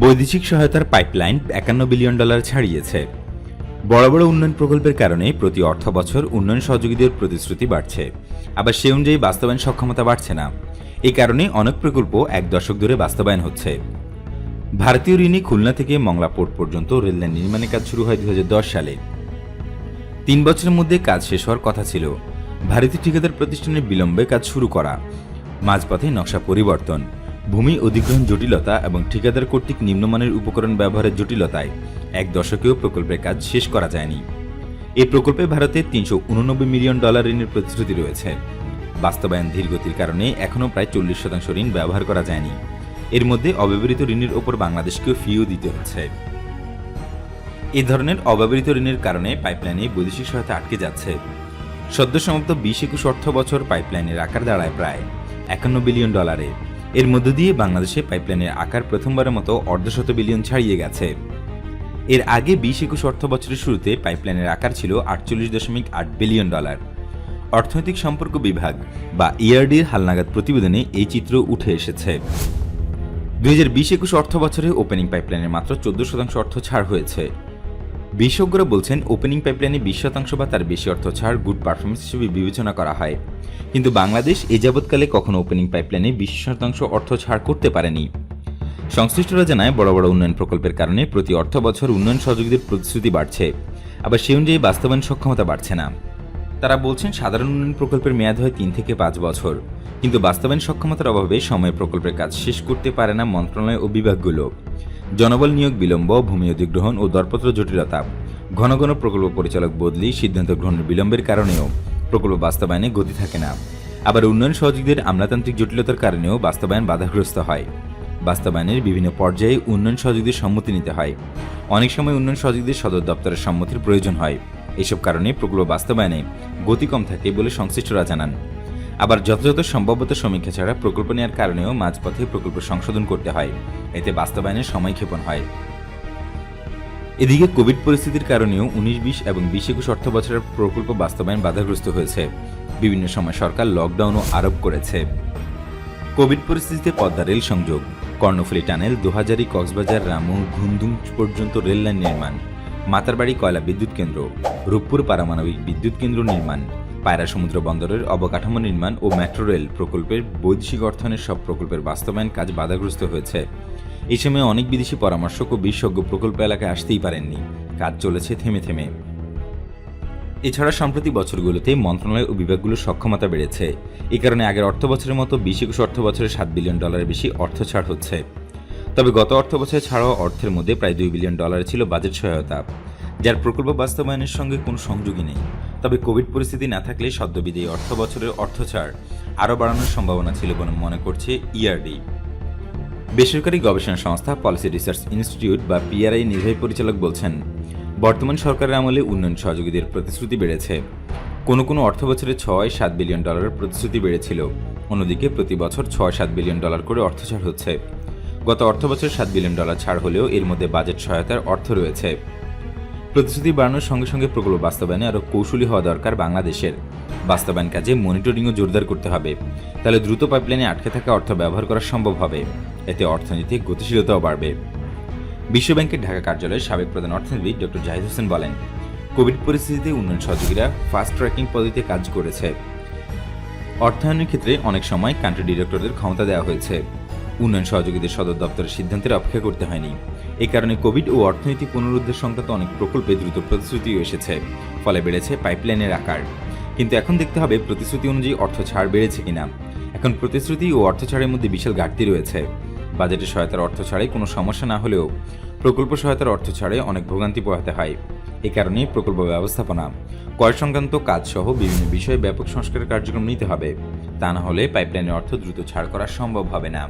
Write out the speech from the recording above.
বৈদেশিক সহায়তার pipeline $51 billion ছাড়িয়েছে। বড় বড় উন্নয়ন প্রকল্পের কারণে প্রতি অর্থ বছর উন্নয়ন সহযোগীদের প্রতিশ্রুতি বাড়ছে, আবার সে অনুযায়ী বাস্তবায়ন সক্ষমতা বাড়ছে না। এই কারণে অনেক প্রকল্প এক দশক ধরে বাস্তবায়ন হচ্ছে। ভারতীয় ঋণী খুলনা থেকে মংলা পোর্ট পর্যন্ত রেললাইন নির্মাণের কাজ শুরু হয় 2010 সালে। 3 বছরের মধ্যে কাজ শেষ হওয়ার কথা ছিল। ভারতীয় ঠিকাদার প্রতিষ্ঠানের বিলম্বে কাজ শুরু করা, মাঝপথে নকশা পরিবর্তন, ভূমি অধিগ্রহণ জটিলতা এবং ঠিকাদার কর্তৃক নিম্নমানের উপকরণ ব্যবহারের জটিলতায় এক দশকেও প্রকল্পের কাজ শেষ করা যায়নি। এই প্রকল্পে ভারতের $389 মিলিয়ন ঋণের প্রতিশ্রুতি রয়েছে। বাস্তবায়ন ধীরগতির কারণে এখনও প্রায় 40% ঋণ ব্যবহার করা যায়নি। এর মধ্যে অব্যবহৃত ঋণের ওপর বাংলাদেশকেও ফিও দিতে হচ্ছে। এই ধরনের অব্যবহৃত ঋণের কারণে পাইপলাইনে বৈদেশিক সহায়তা আটকে যাচ্ছে। সদ্য সমাপ্ত 20-21 অর্থ বছর পাইপলাইনের আকার দাঁড়ায় প্রায় $51 বিলিয়ন। এর মধ্য দিয়ে বাংলাদেশে পাইপলাইনের আকার প্রথমবারের মতো $150 বিলিয়ন ছাড়িয়ে গেছে। এর আগে 20-21 অর্থ বছরের শুরুতে পাইপলাইনের আকার ছিল $48.8 বিলিয়ন। অর্থনৈতিক সম্পর্ক বিভাগ বা ইআরডির হালনাগাদ প্রতিবেদনে এই চিত্র উঠে এসেছে। 2020-21 অর্থ বছরে ওপেনিং পাইপলাইনের মাত্র 14% অর্থ ছাড় হয়েছে। বিশেষজ্ঞরা বলছেন, ওপেনিং পাইপলাইনে 20% বা তার বেশি অর্থ ছাড় গুড পারফরমেন্স হিসেবে বিবেচনা করা হয়। কিন্তু বাংলাদেশ এ যাবৎকালে কখনো ওপেনিং পাইপলাইনে 20% অর্থ ছাড় করতে পারেনি। সংশ্লিষ্টরা জানায়, বড় বড় উন্নয়ন প্রকল্পের কারণে প্রতি অর্থ বছর উন্নয়ন সহযোগীদের প্রতিশ্রুতি বাড়ছে, আবার সে অনুযায়ী বাস্তবায়ন সক্ষমতা বাড়ছে না। তারা বলছেন, সাধারণ উন্নয়ন প্রকল্পের মেয়াদ হয় 3 থেকে 5 বছর, কিন্তু বাস্তবায়ন সক্ষমতার অভাবে সময়ে প্রকল্পের কাজ শেষ করতে পারে না মন্ত্রণালয় ও বিভাগগুলো। জনবল নিয়োগ বিলম্ব, ভূমি অধিগ্রহণ ও দরপত্র জটিলতা, ঘন ঘন প্রকল্প পরিচালক বদলি, সিদ্ধান্ত গ্রহণের বিলম্বের কারণেও প্রকল্প বাস্তবায়নে গতি থাকে না। আবার উন্নয়ন সহযোগীদের আমলাতান্ত্রিক জটিলতার কারণেও বাস্তবায়ন বাধাগ্রস্ত হয়। বাস্তবায়নের বিভিন্ন পর্যায়ে উন্নয়ন সহযোগীদের সম্মতি নিতে হয়। অনেক সময় উন্নয়ন সহযোগীদের সদর দপ্তরের সম্মতির প্রয়োজন হয়। এসব কারণে প্রকল্প বাস্তবায়নে গতি কম থাকে বলে সংশ্লিষ্টরা জানান। আবার যথাযথ সম্ভাব্যতা সমীক্ষা ছাড়া প্রকল্প নেওয়ার কারণেও মাঝপথে প্রকল্প সংশোধন করতে হয়, এতে বাস্তবায়নের সময়ক্ষেপণ হয়। এদিকে কোভিড পরিস্থিতির কারণেও 19-20 এবং 20-21 অর্থ বছরের প্রকল্প বাস্তবায়ন বাধাগ্রস্ত হয়েছে। বিভিন্ন সময় সরকার লকডাউনও আরোপ করেছে। কোভিড পরিস্থিতিতে পদ্মা রেল সংযোগ, কর্ণফুলী টানেল, দোহাজারী কক্সবাজার রামু ঘুমধুম পর্যন্ত রেল লাইন নির্মাণ, মাতারবাড়ি কয়লা বিদ্যুৎ কেন্দ্র, রূপপুর পারমাণবিক বিদ্যুৎ কেন্দ্র নির্মাণ, পায়রা সমুদ্র বন্দরের অবকাঠামো নির্মাণ ও মেট্রো রেল প্রকল্পের বৈদেশিক অর্থায়নের সব প্রকল্পের বাস্তবায়ন কাজ বাধাগ্রস্ত হয়েছে। এই সময় অনেক বিদেশি পরামর্শক ও বিশেষজ্ঞ প্রকল্প এলাকায় আসতেই পারেননি। কাজ চলেছে থেমে থেমে। এছাড়া সম্প্রতি বছরগুলোতে মন্ত্রণালয় ও বিভাগগুলোর সক্ষমতা বেড়েছে। এই কারণে আগের অর্থ বছরের মতো 20-21 অর্থ বছরে $7 বিলিয়ন বেশি অর্থ ছাড় হচ্ছে। তবে গত অর্থ বছরে ছাড়া অর্থের মধ্যে প্রায় $2 বিলিয়ন ছিল বাজেট সহায়তা, যার প্রকল্প বাস্তবায়নের সঙ্গে কোনো সংযোগই নেই। তবে কোভিড পরিস্থিতি না থাকলে সদ্যবিদায়ী অর্থ বছরের অর্থ ছাড় আরও বাড়ানোর সম্ভাবনা ছিল বলে মনে করছে ইআরডি। বেসরকারি গবেষণা সংস্থা পলিসি রিসার্চ ইনস্টিটিউট বা পিআরআই নির্বাহী পরিচালক বলছেন, বর্তমান সরকারের আমলে উন্নয়ন সহযোগীদের প্রতিশ্রুতি বেড়েছে। কোনো অর্থ বছরে $6-7 বিলিয়ন প্রতিশ্রুতি বেড়েছিল। অন্যদিকে প্রতি বছর $6-7 বিলিয়ন করে অর্থ ছাড় হচ্ছে। গত অর্থ বছর $7 বিলিয়ন ছাড় হলেও এর মধ্যে বাজেট সহায়তার অর্থ রয়েছে। প্রতিশ্রুতি বাড়ানোর সঙ্গে সঙ্গে প্রকল্প বাস্তবায়নে আরও কৌশলী হওয়া দরকার বাংলাদেশের। বাস্তবায়ন কাজে মনিটরিংও জোরদার করতে হবে, তাহলে দ্রুত পাইপলাইনে আটকে থাকা অর্থ ব্যবহার করা সম্ভব হবে। এতে অর্থনীতিতে গতিশীলতাও বাড়বে। বিশ্বব্যাংকের ঢাকা কার্যালয়ের সাবেক প্রধান অর্থনীতিবিদ ডক্টর জাহিদ হোসেন বলেন, কোভিড পরিস্থিতিতে উন্নয়ন সহযোগীরা ফাস্ট ট্র্যাকিং পদ্ধতিতে কাজ করেছে। অর্থায়নের ক্ষেত্রে অনেক সময় কান্ট্রি ডিরেক্টরদের ক্ষমতা দেওয়া হয়েছে। উন্নয়ন সহযোগীদের সদর দপ্তরের সিদ্ধান্তের অপেক্ষা করতে হয়নি। এই কারণে কোভিড ও অর্থনৈতিক পুনরুদ্ধার সংক্রান্ত অনেক প্রকল্পে দ্রুত প্রতিশ্রুতিও এসেছে, ফলে বেড়েছে পাইপলাইনের আকার। কিন্তু এখন দেখতে হবে প্রতিশ্রুতি অনুযায়ী অর্থ ছাড় বেড়েছে কিনা। এখন প্রতিশ্রুতি ও অর্থ ছাড়ের মধ্যে বিশাল ঘাটতি রয়েছে। বাজেটের সহায়তার অর্থ ছাড়ে কোনো সমস্যা না হলেও প্রকল্প সহায়তার অর্থ ছাড়ে অনেক ভোগান্তি পোহাতে হয়। এ কারণে প্রকল্প ব্যবস্থাপনা, কর সংক্রান্ত কাজ সহ বিভিন্ন বিষয়ে ব্যাপক সংস্কারের কার্যক্রম নিতে হবে। তা না হলে পাইপলাইনের অর্থ দ্রুত ছাড় করা সম্ভব হবে না।